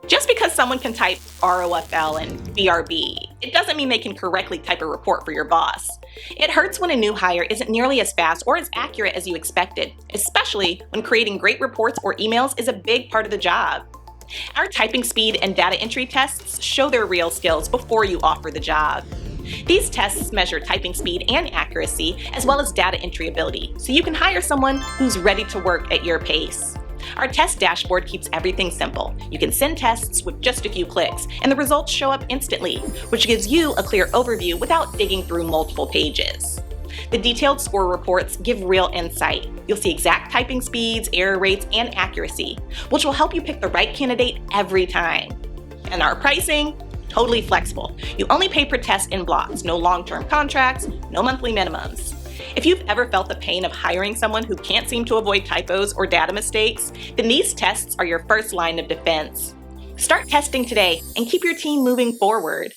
Just because someone can type ROFL and BRB, it doesn't mean they can correctly type a report for your boss. It hurts when a new hire isn't nearly as fast or as accurate as you expected, especially when creating great reports or emails is a big part of the job. Our typing speed and data entry tests show their real skills before you offer the job. These tests measure typing speed and accuracy, as well as data entry ability, so you can hire someone who's ready to work at your pace. Our test dashboard keeps everything simple. You can send tests with just a few clicks, and the results show up instantly, which gives you a clear overview without digging through multiple pages. The detailed score reports give real insight. You'll see exact typing speeds, error rates, and accuracy, which will help you pick the right candidate every time. And our pricing? Totally flexible. You only pay per test in blocks, no long-term contracts, no monthly minimums. If you've ever felt the pain of hiring someone who can't seem to avoid typos or data mistakes, then these tests are your first line of defense. Start testing today and keep your team moving forward.